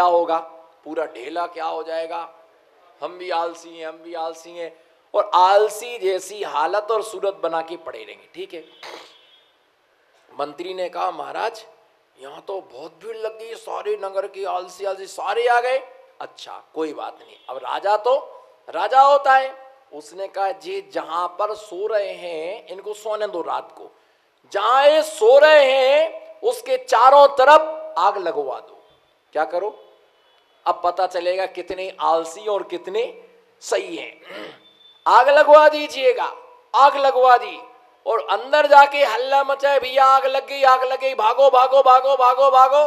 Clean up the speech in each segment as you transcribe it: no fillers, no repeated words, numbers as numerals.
क्या होगा, पूरा ढेला क्या हो जाएगा, हम भी आलसी हैं, हम भी आलसी हैं, और आलसी जैसी हालत और सूरत बना के पड़े रहेंगे। ठीक है, मंत्री ने कहा महाराज यहाँ तो बहुत भीड़ लग गई, सारे नगर के आलसी आलसी सारे आ गए। अच्छा कोई बात नहीं, अब राजा तो राजा होता है, उसने कहा जी जहां पर सो रहे हैं इनको सोने दो, रात को जहां ये सो रहे हैं उसके चारों तरफ आग लगवा दो। क्या करो, अब पता चलेगा कितने आलसी और कितने सही हैं। आग लगवा दीजिएगा, आग लगवा दी, और अंदर जाके हल्ला मचाए, भैया आग लग गई, आग लग गई, भागो भागो भागो भागो भागो।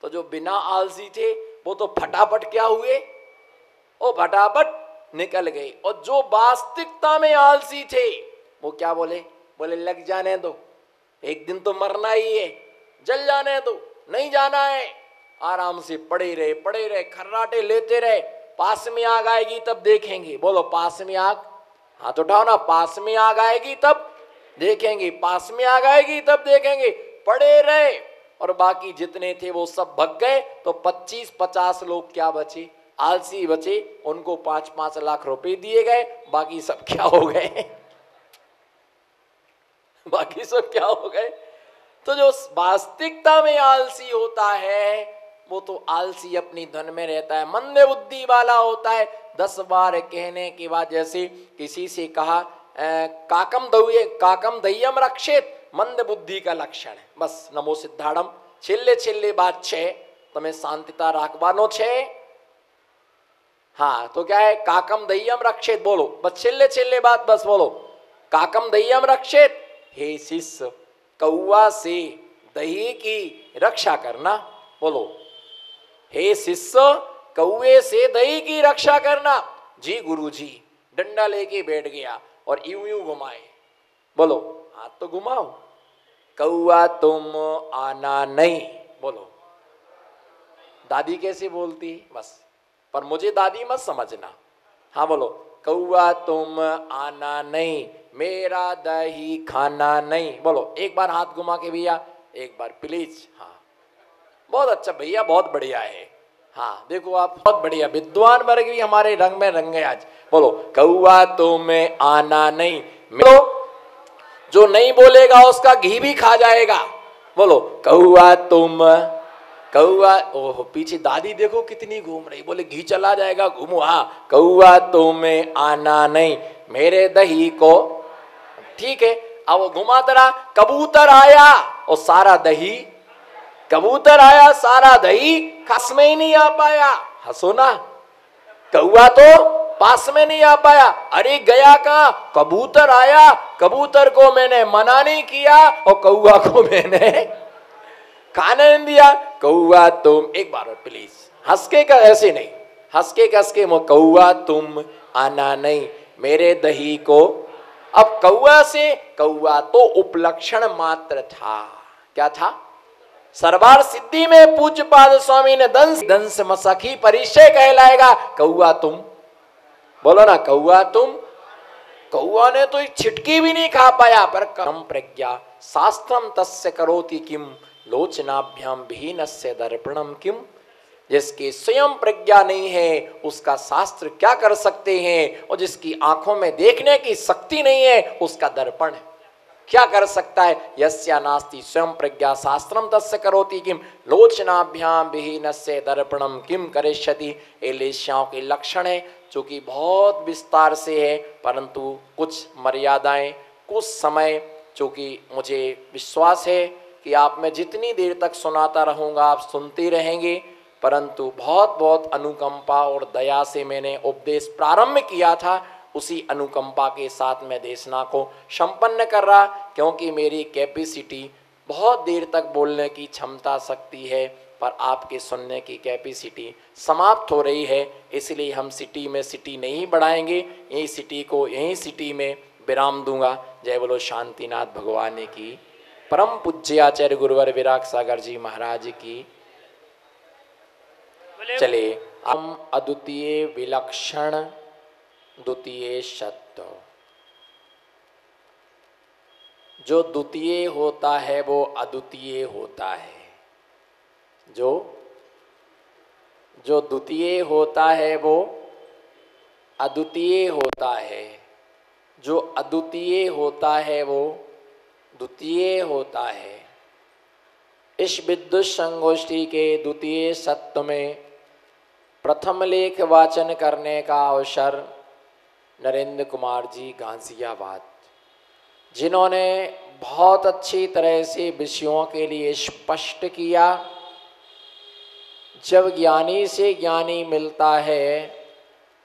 तो जो बिना आलसी थे वो तो फटाफट क्या हुए, वो फटाफट निकल गए, और जो वास्तविकता में आलसी थे वो क्या बोले, बोले लग जाने दो, एक दिन तो मरना ही है, जल जाने दो, नहीं जाना है। आराम से पड़े रहे, खर्राटे लेते रहे, पास में आग आएगी तब देखेंगे। बोलो पास में आग, हाथ उठाओ ना, पास में आग आएगी तब देखेंगे, पास में आग आएगी तब देखेंगे। पड़े रहे, और बाकी जितने थे वो सब भग गए, तो 25-50 लोग क्या बचे, आलसी बचे, उनको 5-5 लाख रुपए दिए गए, बाकी सब क्या हो गए बाकी सब क्या हो गए। तो जो वास्तविकता में आलसी होता है वो तो आलसी अपनी धन में रहता है, मंद बुद्धि वाला होता है। 10 बार कहने के बाद, जैसे किसी से कहा काकम दह्यम रक्षेत, मंद बुद्धि का लक्षण है। बस नमो सिद्धाड़म છેલ્લે बात छे, तुम्हें शांतिता राखवानो छे। हाँ तो क्या है, काकम दह्यम रक्षेत, बोलो बस છેલ્લે बात, बस बोलो काकम दह्यम रक्षेत, हे शिष्य कौवा से दही की रक्षा करना। बोलो हे शिष्य कौवे से दही की रक्षा करना। जी गुरुजी, डंडा लेके बैठ गया और यूं यूं घुमाए। बोलो हाथ तो घुमाओ, कौवा तुम आना नहीं। बोलो दादी कैसे बोलती, बस पर मुझे दादी मत समझना। हाँ बोलो कौवा तुम आना नहीं, मेरा दही खाना नहीं। बोलो एक बार हाथ घुमा के भैया, एक बार प्लीज। हाँ बहुत अच्छा भैया, बहुत बढ़िया है। हाँ देखो आप, बहुत बढ़िया, विद्वान वर्ग भी हमारे रंग में रंगे आज। बोलो कौवा तुम्हें आना नहीं, बोलो जो नहीं बोलेगा उसका घी भी खा जाएगा। बोलो कौवा तुम, कौवा, ओह पीछे दादी देखो कितनी घूम रही, बोले घी चला जाएगा, घूमो। हाँ कौवा तुम्हें आना नहीं, मेरे दही को। ठीक है, अब वो घुमाता रहा, कबूतर आया और सारा दही, कबूतर आया सारा दही खस में ही नहीं आ पाया। हंसो ना, कौवा तो पास में नहीं आ पाया। अरे गया कहां, कबूतर आया, कबूतर को मैंने मना नहीं किया और कौवा को मैंने खाने नहीं दिया। कौवा तुम, एक बार प्लीज हंस के का, ऐसे नहीं, हंस के कस के, कौवा तुम आना नहीं, मेरे दही को। अब कौवा से, कौवा तो उपलक्षण मात्र था। क्या था, सरबार सिद्धि में पूज्यपाद स्वामी ने दंस मसखी परिचय कहलाएगा कौवा तुम। बोलो ना कौवा तुम। कौवा ने तो एक छिटकी भी नहीं खा पाया, पर कम प्रज्ञा शास्त्रम तस्य करोति किम, लोचनाभ्याम विहीनस्य दर्पणम किम। जिसकी स्वयं प्रज्ञा नहीं है उसका शास्त्र क्या कर सकते हैं, और जिसकी आंखों में देखने की शक्ति नहीं है उसका दर्पण क्या कर सकता है। यस्या नास्ति स्वयं प्रज्ञा शास्त्रम तस्य करोति किम, लोचनाभ्याम विहीनस्य दर्पणम किम करिष्यति। ये लेश्याओं के लक्षण है, जो कि बहुत विस्तार से है, परंतु कुछ मर्यादाएं, कुछ समय, जो कि मुझे विश्वास है कि आप में जितनी देर तक सुनाता रहूँगा आप सुनते रहेंगे, परंतु बहुत बहुत अनुकंपा और दया से मैंने उपदेश प्रारंभ किया था, उसी अनुकंपा के साथ मैं देशना को संपन्न कर रहा, क्योंकि मेरी कैपेसिटी बहुत देर तक बोलने की क्षमता शक्ति है, पर आपके सुनने की कैपेसिटी समाप्त हो रही है। इसलिए हम सिटी में सिटी नहीं बढ़ाएंगे, यही सिटी को यही सिटी में विराम दूंगा। जय बोलो शांतिनाथ भगवान की, परम पूज्य आचार्य गुरुवर विराग सागर जी महाराज की। चले हम अद्वितीय विलक्षण द्वितीय सत्य, जो द्वितीय होता है वो अद्वितीय होता है, जो जो द्वितीय होता है वो अद्वितीय होता है, जो अद्वितीय होता है वो द्वितीय होता है। इस विद्युत संगोष्ठी के द्वितीय सत्र में प्रथम लेख वाचन करने का अवसर नरेंद्र कुमार जी गाजियाबाद, जिन्होंने बहुत अच्छी तरह से विषयों के लिए स्पष्ट किया। जब ज्ञानी से ज्ञानी मिलता है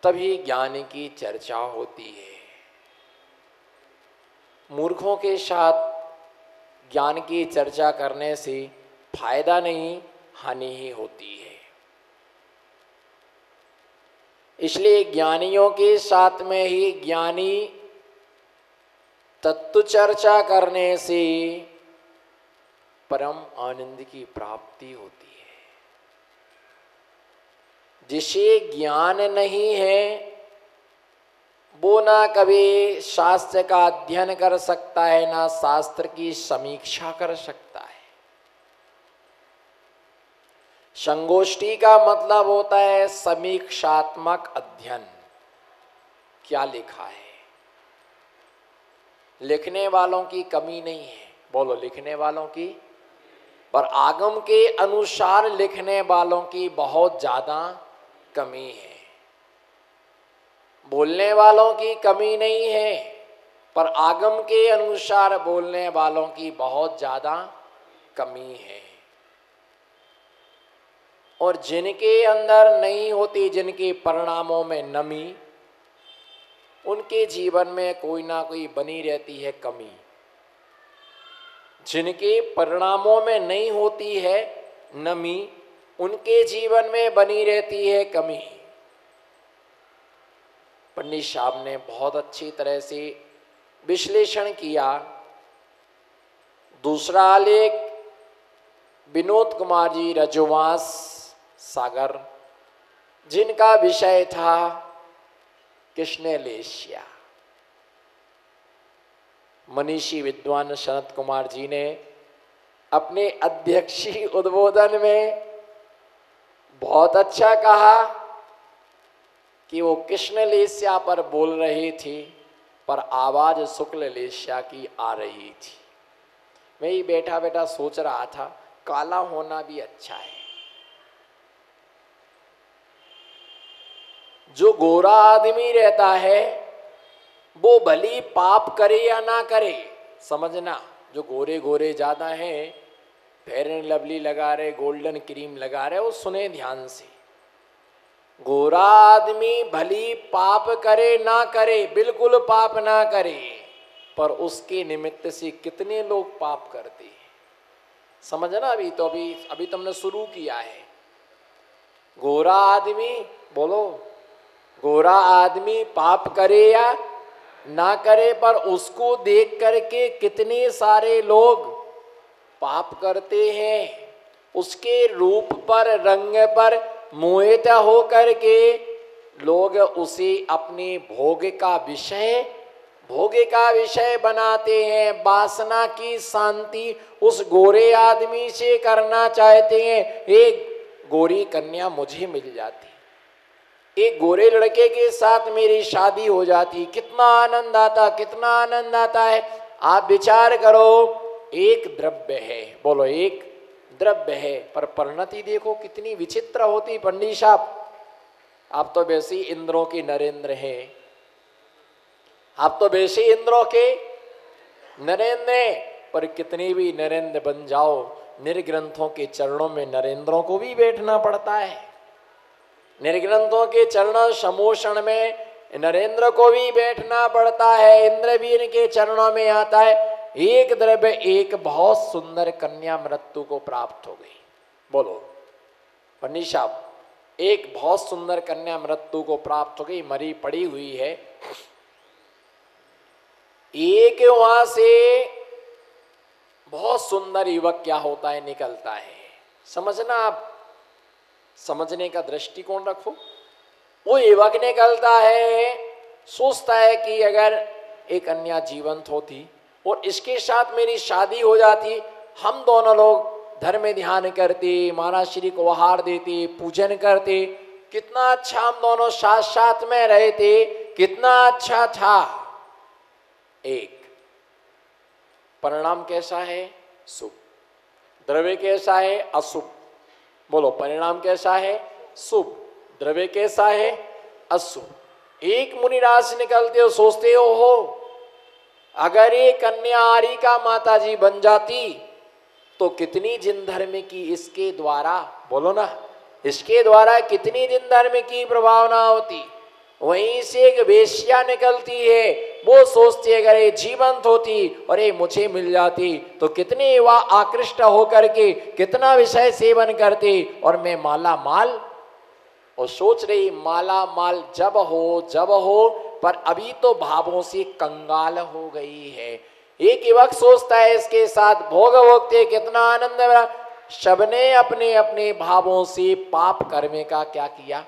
तभी ज्ञान की चर्चा होती है। मूर्खों के साथ ज्ञान की चर्चा करने से फायदा नहीं, हानि ही होती है। इसलिए ज्ञानियों के साथ में ही ज्ञानी तत्व चर्चा करने से परम आनंद की प्राप्ति होती है। जिसे ज्ञान नहीं है वो ना कभी शास्त्र का अध्ययन कर सकता है, ना शास्त्र की समीक्षा कर सकता है। संगोष्ठी का मतलब होता है समीक्षात्मक अध्ययन। क्या लिखा है? लिखने वालों की कमी नहीं है, बोलो लिखने वालों की, पर आगम के अनुसार लिखने वालों की बहुत ज्यादा कमी है। बोलने वालों की कमी नहीं है, पर आगम के अनुसार बोलने वालों की बहुत ज्यादा कमी है। और जिनके अंदर नहीं होती, जिनके परिणामों में नमी, उनके जीवन में कोई ना कोई बनी रहती है कमी। जिनके परिणामों में नहीं होती है नमी, उनके जीवन में बनी रहती है कमी। पंडित साहब ने बहुत अच्छी तरह से विश्लेषण किया। दूसरा आलेख विनोद कुमार जी रजवास सागर, जिनका विषय था कृष्णलेशिया। मनीषी विद्वान सनत कुमार जी ने अपने अध्यक्षीय उद्बोधन में बहुत अच्छा कहा कि वो कृष्णलेशिया पर बोल रहे थे, पर आवाज शुक्ललेशिया की आ रही थी। मैं ही बैठा बैठा सोच रहा था, काला होना भी अच्छा है। जो गोरा आदमी रहता है वो भली पाप करे या ना करे, समझना। जो गोरे गोरे ज्यादा हैं, फेयर एंड लवली लगा रहे, गोल्डन क्रीम लगा रहे, वो सुने ध्यान से। गोरा आदमी भली पाप करे ना करे, बिल्कुल पाप ना करे, पर उसके निमित्त से कितने लोग पाप करते हैं, समझना। अभी तुमने शुरू किया है। गोरा आदमी, बोलो, गोरा आदमी पाप करे या ना करे, पर उसको देख करके कितने सारे लोग पाप करते हैं। उसके रूप पर, रंग पर मोहित हो करके लोग उसे अपने भोग का विषय बनाते हैं। वासना की शांति उस गोरे आदमी से करना चाहते हैं। एक गोरी कन्या मुझे मिल जाती, एक गोरे लड़के के साथ मेरी शादी हो जाती, कितना आनंद आता, कितना आनंद आता है। आप विचार करो, एक द्रव्य है, बोलो एक द्रव्य है, पर परिणति देखो कितनी विचित्र होती। पंडित साहब, आप तो वैसे ही इंद्रों के नरेंद्र हैं, आप तो वैसे इंद्रों के नरेंद्र हैं, पर कितने भी नरेंद्र बन जाओ, निर्ग्रंथों के चरणों में नरेंद्रों को भी बैठना पड़ता है। निर्ग्रंथों के चरण समोषण में नरेंद्र को भी बैठना पड़ता है, इंद्र भी इनके चरणों में आता है। एक द्रव्य, एक बहुत सुंदर कन्या मृत्यु को प्राप्त हो गई, बोलो पंडित साहब, एक बहुत सुंदर कन्या मृत्यु को प्राप्त हो गई, मरी पड़ी हुई है। एक वहां से बहुत सुंदर युवक क्या होता है, निकलता है। समझना, आप समझने का दृष्टिकोण रखो। वो युवक निकलता है, सोचता है कि अगर एक कन्या जीवंत होती और इसके साथ मेरी शादी हो जाती, हम दोनों लोग धर्म ध्यान करते, मानाश्री को आहार देते, पूजन करते, कितना अच्छा हम दोनों साथ साथ में रहे थे, कितना अच्छा था। एक परिणाम कैसा है? शुभ। द्रव्य कैसा है? अशुभ। बोलो, परिणाम कैसा है? शुभ। द्रव्य कैसा है? अशुभ। एक मुनिराज निकलते हो, सोचते हो अगर ये कन्या आरी का माता जी बन जाती तो कितनी जिन धर्म की इसके द्वारा, बोलो ना, इसके द्वारा कितनी जिन धर्म की प्रभावना होती। वहीं से एक वेश्या निकलती है, वो सोचती अगर ये जीवंत होती और ये मुझे मिल जाती तो कितने वह आकृष्ट होकर के कितना विषय सेवन करते और मैं माला माल। और सोच रही माला माल जब हो, पर अभी तो भावों से कंगाल हो गई है। एक युवक सोचता है इसके साथ भोग भोगते कितना आनंद है, सबने अपने अपने भावों से पाप करने का क्या किया,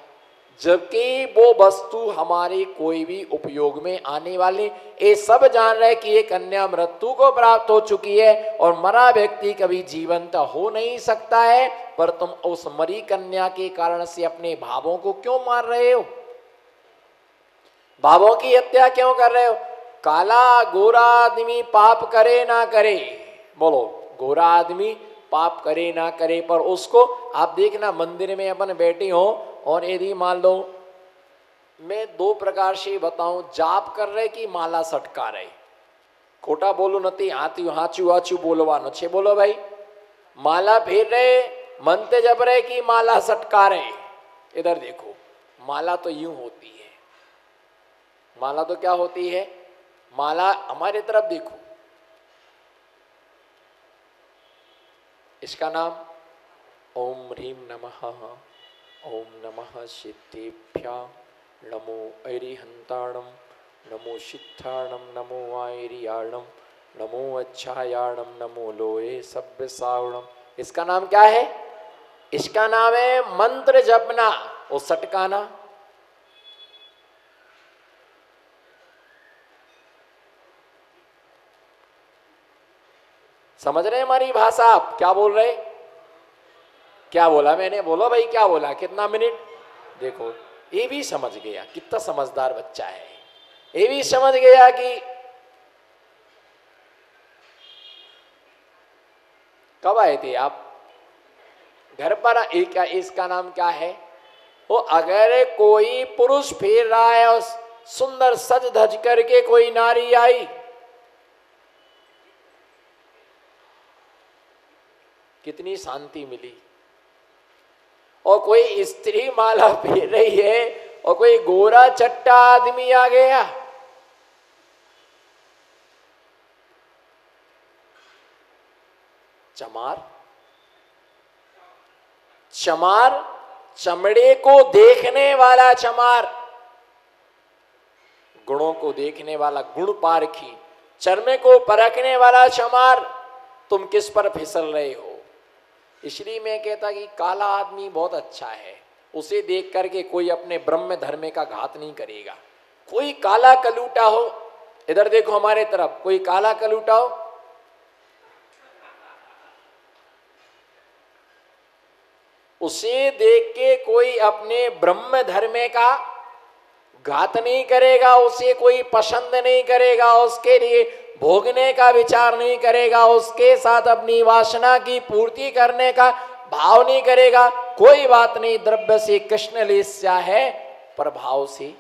जबकि वो वस्तु हमारे कोई भी उपयोग में आने वाली। ये सब जान रहे कि ये कन्या मृत्यु को प्राप्त हो चुकी है और मरा व्यक्ति कभी जीवंत हो नहीं सकता है, पर तुम उस मरी कन्या के कारण से अपने भावों को क्यों मार रहे हो? भावों की हत्या क्यों कर रहे हो? काला गोरा आदमी पाप करे ना करे, बोलो, गोरा आदमी पाप करे ना करे, पर उसको आप देखना मंदिर में अपन बैठे हो और यदि मान लो मैं दो प्रकार से बताऊं, जाप कर रहे कि माला सटका रहे, खोटा बोलो नती हाचू हाचू बोलवानो छे, बोलो भाई, माला फेर रहे, मंत्र जप रहे कि माला सटका रहे। इधर देखो, माला तो यूं होती है, माला तो क्या होती है, माला हमारे तरफ देखो, इसका नाम ओम ह्रीम नमः, ओम नमः सिद्धेभ्या, नमो अरिहंताणम, नमो सिद्धाणम, नमो आयरियाणम, नमो अच्छायाणम, नमो लोहे सभ्य सावणम। इसका नाम क्या है? इसका नाम है मंत्र जपना और सटकाना। समझ रहे हमारी भाषा? आप क्या बोल रहे? क्या बोला मैंने? बोलो भाई, क्या बोला? कितना मिनट? देखो, ये भी समझ गया, कितना समझदार बच्चा है। ये भी समझ गया कि कब आए थे आप घर पर? एक इसका नाम क्या है? वो अगर कोई पुरुष फेर रहा है और सुंदर सज धज करके कोई नारी आई, कितनी शांति मिली। और कोई स्त्री माला फेर रही है और कोई गोरा चट्टा आदमी आ गया, चमार, चमार, चमड़े को देखने वाला चमार, गुणों को देखने वाला गुण पारखी, चर्म को परखने वाला चमार, तुम किस पर फिसल रहे हो? इसलिए मैं कहता कि काला आदमी बहुत अच्छा है, उसे देख करके कोई अपने ब्रह्म धर्म का घात नहीं करेगा। कोई काला कलूटा हो, इधर देखो हमारे तरफ, कोई काला कलूटा हो, उसे देख के कोई अपने ब्रह्म धर्म का घात नहीं करेगा, उसे कोई पसंद नहीं करेगा, उसके लिए भोगने का विचार नहीं करेगा, उसके साथ अपनी वासना की पूर्ति करने का भाव नहीं करेगा। कोई बात नहीं, द्रव्य से कृष्ण लेस्या है, पर भाव से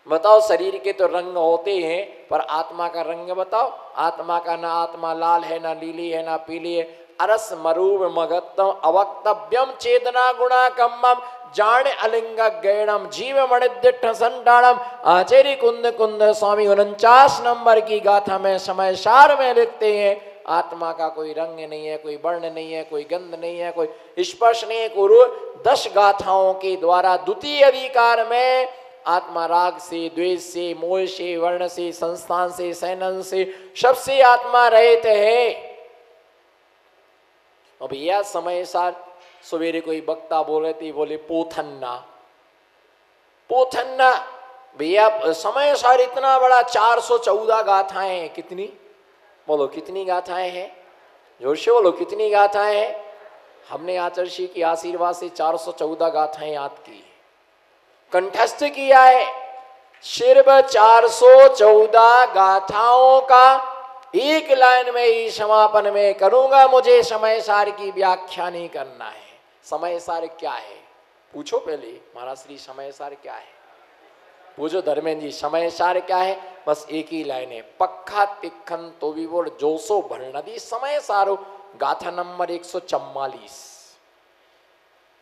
बताओ। शरीर के तो रंग होते हैं, पर आत्मा का रंग बताओ। आत्मा का ना आत्मा लाल है, ना नीली है, ना पीली है। अरस मरूप मगत्तम अवक्तव्यम चेतना गुणा कम्मम जान अलिंग गैणम जीव मणिदिठ संडाणम। आचार्य कुंद कुंद स्वामी 49 नंबर की गाथा में समय सार में लिखते हैं, आत्मा का कोई रंग नहीं है, कोई वर्ण नहीं है, कोई गंध नहीं है, कोई स्पर्श नहीं है। गुरु 10 गाथाओं के द्वारा द्वितीय अधिकार में आत्मा राग से, द्वेष से, मोह से, वर्ण से, संस्थान से, सैनन से, सबसे आत्मा रहित है। अब यह समय सार सवेरे कोई वक्ता बोले थे, बोले पोथन्ना, पोथन्ना। भैया समय सार इतना बड़ा 414 गाथाएं हैं। कितनी? बोलो कितनी गाथाएं हैं? जोर से बोलो कितनी गाथाएं हैं? हमने आचार्य के आशीर्वाद से 414 गाथाएं याद की, कंठस्थ किया है। सिर्फ 414 गाथाओं का एक लाइन में ही समापन में करूंगा। मुझे समय सार की व्याख्या नहीं करना है। समय सार क्या है पूछो पहले, महाराज श्री समय सार क्या है पूछो धर्मेंद्र जी, समय सार क्या है? बस एक ही लाइन है, पक्का तिखन तो भी बोल जोसो भरनदी समय सारो। गाथा नंबर 144।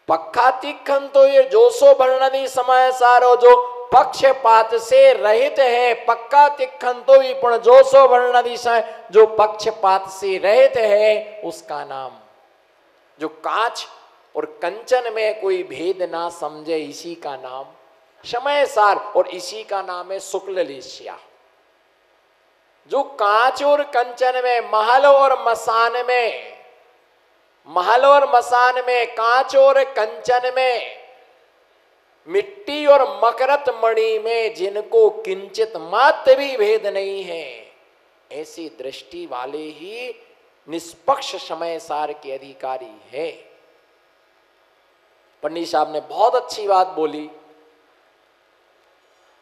पक्का तिखन तो ये जोसो भरनदी समय सारो, जो पक्षपात से रहित है। पक्का तिखन तो भी पण जोसो भरनदी समय, जो पक्षपात से रहित है उसका नाम। जो कांच और कंचन में कोई भेद ना समझे, इसी का नाम समय सार, और इसी का नाम है शुक्ल लेस्या। जो कांच और कंचन में, महल और मसान में, महल और मसान में, कांच और कंचन में, मिट्टी और मकरत मणि में जिनको किंचित मात्र भी भेद नहीं है, ऐसी दृष्टि वाले ही निष्पक्ष समय सार के अधिकारी है। पंडित साहब ने बहुत अच्छी बात बोली,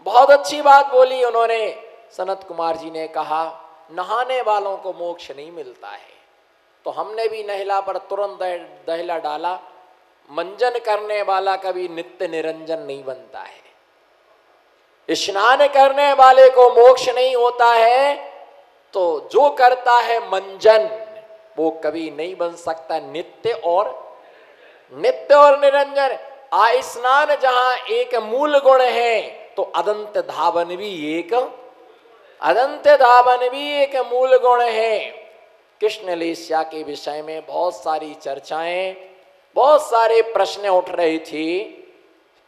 बहुत अच्छी बात बोली उन्होंने। सनत कुमार जी ने कहा नहाने वालों को मोक्ष नहीं मिलता है, तो हमने भी नहला पर तुरंत दहला डाला। मंजन करने वाला कभी नित्य निरंजन नहीं बनता है। स्नान करने वाले को मोक्ष नहीं होता है, तो जो करता है मंजन वो कभी नहीं बन सकता नित्य और निरंजन। स्नान जहां एक मूल गुण है, तो अदंत धावन भी एक, अदंत धावन भी एक मूल गुण है। कृष्ण लेस्या के विषय में बहुत सारी चर्चाएं, बहुत सारे प्रश्न उठ रहे थे।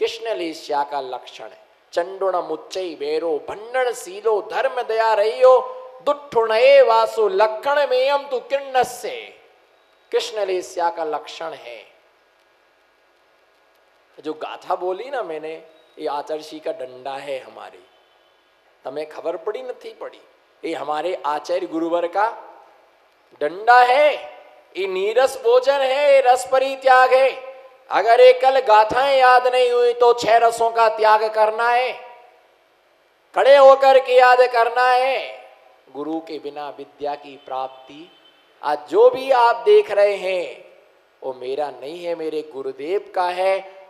कृष्ण लेस्या का लक्षण, चंडुण मुच्चई बेरो भंडन सीलो धर्म दया रहियो दुठुणे वासु लक्षण में तु किर्ण से। कृष्ण लेस्या का लक्षण है। जो गाथा बोली ना मैंने, ये आचार्य का डंडा है हमारे, तमें खबर पड़ी नहीं पड़ी, ये हमारे आचार्य गुरुवर का डंडा है। ये नीरस भोजन है, ये रस परित्याग है। अगर ये कल गाथाएं याद नहीं हुई तो 6 रसों का त्याग करना है, खड़े होकर के याद करना है। गुरु के बिना विद्या की प्राप्ति, आज जो भी आप देख रहे हैं वो मेरा नहीं है, मेरे गुरुदेव का है।